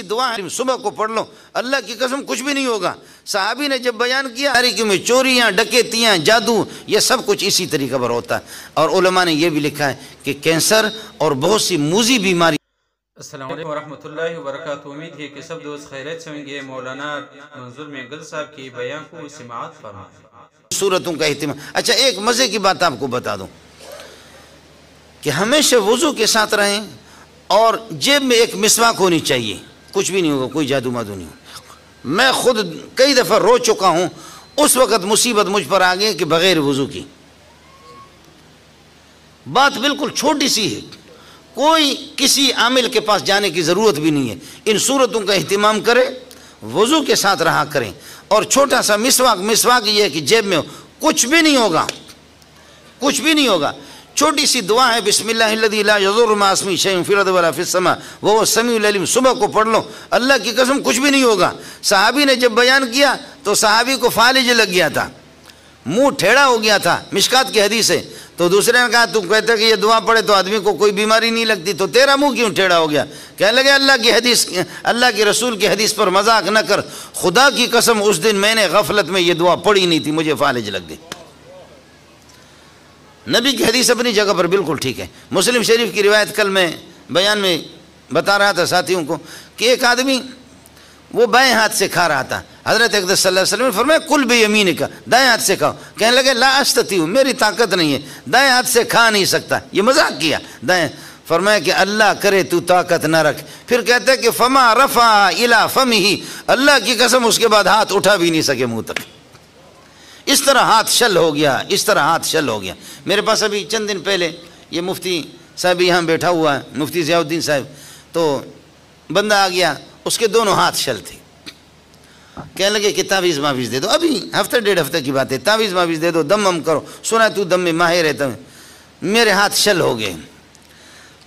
دعا ہے صبح کو پڑھ لو، اللہ کی قسم کچھ بھی نہیں ہوگا۔ صحابی نے جب بیان کیا تاریکی میں چوریاں، ڈکیتیاں، جادو، یہ سب کچھ اسی طریقہ پر ہوتا ہے۔ اور علماء نے یہ بھی لکھا ہے کہ کینسر اور بہت سی موذی بیماری۔ السلام علیکم ورحمۃ اللہ وبرکاتہ۔ امید ہے کہ سب دوست خیریت سے ہوں گے۔ مولانا منظور محنگل صاحب کی بیان کو سماعت فرمائیں۔ صورتوں کا اہتمام۔ اچھا ایک مزے کی بات آپ کو بتا دوں کہ ہمیشہ وضو کے ساتھ رہیں اور جیب میں ایک مسواک ہونی چاہیے، کچھ بھی نہیں ہوگا، کوئی جادو مادو نہیں ہوگا۔ میں خود کئی دفعہ رو چکا ہوں، اس وقت مصیبت مجھ پر آ گئی کہ بغیر وضو کی بات بالکل چھوٹی سی ہے، کوئی کسی عامل کے پاس جانے کی ضرورت بھی نہیں ہے۔ ان صورتوں کا اہتمام کریں، وضو کے ساتھ رہا کریں، اور چھوٹا سا مسواک یہ ہے کہ جیب میں ہو، کچھ بھی نہیں ہوگا، کچھ بھی نہیں ہوگا۔ چھوٹی سی دعا ہے، بسم اللہ الذی لا یضر مع اسمہ شیء فی الارض ولا فی السماء وهو السمیع العلیم، صبح کو پڑھ لو، اللہ کی قسم کچھ بھی نہیں ہوگا۔ صحابی نے جب بیان کیا تو صحابی کو فالج لگ گیا تھا، منہ ٹھیڑا ہو گیا تھا، مشکات کی حدیث ہے۔ تو دوسرے نے کہا تم کہتے کہ یہ دعا پڑھے تو آدمی کو کوئی بیماری نہیں لگتی، تو تیرا منہ کیوں ٹھیڑا ہو گیا؟ کہنے لگے اللہ کی حدیث، اللہ کے رسول کی حدیث پر مذاق نہ کر، خدا کی قسم اس دن میں نے غفلت میں یہ دعا پڑھی نہیں تھی، مجھے فالج لگ گئی۔ نبی کی حدیث اپنی جگہ پر بالکل ٹھیک ہے۔ مسلم شریف کی روایت کل میں بیان میں بتا رہا تھا ساتھیوں کو کہ ایک آدمی وہ بائیں ہاتھ سے کھا رہا تھا، حضرت اقدس صلی اللہ علیہ وسلم نے فرمایا کل بیمینک، دائیں ہاتھ سے کھاؤ۔ کہنے لگے لا استطیع، میری طاقت نہیں ہے، دائیں ہاتھ سے کھا نہیں سکتا، یہ مذاق کیا دائیں۔ فرمایا کہ اللہ کرے تو طاقت نہ رکھ۔ پھر کہتے ہیں کہ فما رفع الی فمہ، اللہ کی قسم اس کے بعد ہاتھ اٹھا بھی نہیں سکے منہ تک، اس طرح ہاتھ شل ہو گیا، اس طرح ہاتھ شل ہو گیا۔ میرے پاس ابھی چند دن پہلے یہ مفتی صاحب یہاں بیٹھا ہوا ہے، مفتی ضیاء الدین صاحب، تو بندہ آ گیا، اس کے دونوں ہاتھ شل تھے۔ کہنے لگے کہ تعویذ معویذ دے دو، ابھی ہفتہ ڈیڑھ ہفتہ کی بات ہے، تعویذ معویذ دے دو، دم کرو، سنا تو دم میں ماہر ہے تمہیں۔ میرے ہاتھ شل ہو گئے۔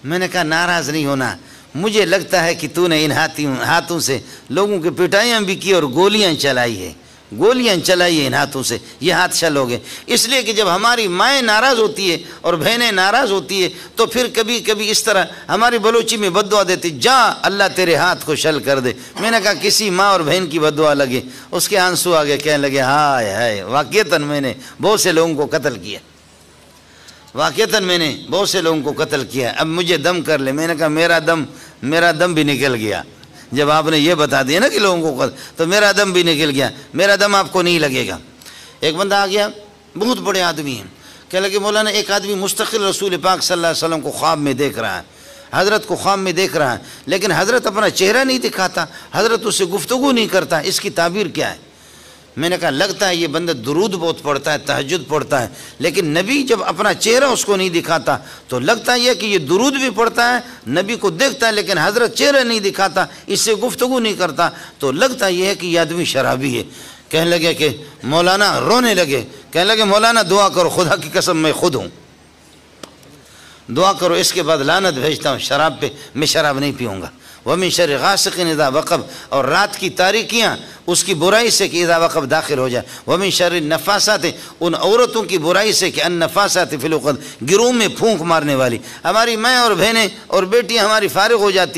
میں نے کہا ناراض نہیں ہونا، مجھے لگتا ہے کہ تو نے ان ہاتھوں سے لوگوں کی پٹائیاں بھی کی اور گولیاں چلائی ہے، گولیاں چلائی ہیں ان ہاتھوں سے، یہ ہاتھ شل ہو گئے۔ اس لیے کہ جب ہماری مائیں ناراض ہوتی ہے اور بہنیں ناراض ہوتی ہے تو پھر کبھی کبھی اس طرح ہماری بلوچی میں بد دعا دیتی، جا اللہ تیرے ہاتھ کو شل کر دے۔ میں نے کہا کسی ماں اور بہن کی بد دعا لگے، اس کے آنسو آگے، کہنے لگے ہائے ہائے، واقعتاً میں نے بہت سے لوگوں کو قتل کیا، واقعتاً میں نے بہت سے لوگوں کو قتل کیا، اب مجھے دم کر لے۔ میں نے کہا میرا دم بھی نکل گیا، جب آپ نے یہ بتا دیا نا کہ لوگوں کو، تو میرا دم بھی نکل گیا، میرا دم آپ کو نہیں لگے گا۔ ایک بندہ آ گیا، بہت بڑے آدمی ہیں، کہنے لگے مولانا ایک آدمی مستقل رسول پاک صلی اللہ علیہ وسلم کو خواب میں دیکھ رہا ہے، حضرت کو خواب میں دیکھ رہا ہے، لیکن حضرت اپنا چہرہ نہیں دکھاتا، حضرت اس سے گفتگو نہیں کرتا، اس کی تعبیر کیا ہے؟ میں نے کہا لگتا ہے یہ بندہ درود بہت پڑھتا ہے، تہجد پڑھتا ہے، لیکن نبی جب اپنا چہرہ اس کو نہیں دکھاتا تو لگتا ہے کہ یہ درود بھی پڑھتا ہے، نبی کو دیکھتا ہے، لیکن حضرت چہرہ نہیں دکھاتا، اس سے گفتگو نہیں کرتا، تو لگتا یہ ہے کہ یہ آدمی شرابی ہے۔ کہنے لگے کہ مولانا، رونے لگے، کہنے لگے مولانا دعا کرو، خدا کی قسم میں خود ہوں، دعا کرو، اس کے بعد لعنت بھیجتا ہوں شراب پہ، میں شراب نہیں پیوں گا۔ وَمِن شَرِّ غَاسِقٍ إِذَا وَقَبَ، اور رات کی تاریکیاں اس کی برائی سے کہ اذا وقب داخل ہو جائے۔ وَمِن شَرِّ النَّفَّاسَاتِ، ان عورتوں کی برائی سے کہ النَّفَّاسَاتِ فِي الْعُقَدِ، گروہ میں پھونک مارنے والی۔ ہماری مائیں اور بہنیں اور بیٹیاں ہماری فارغ ہو جاتی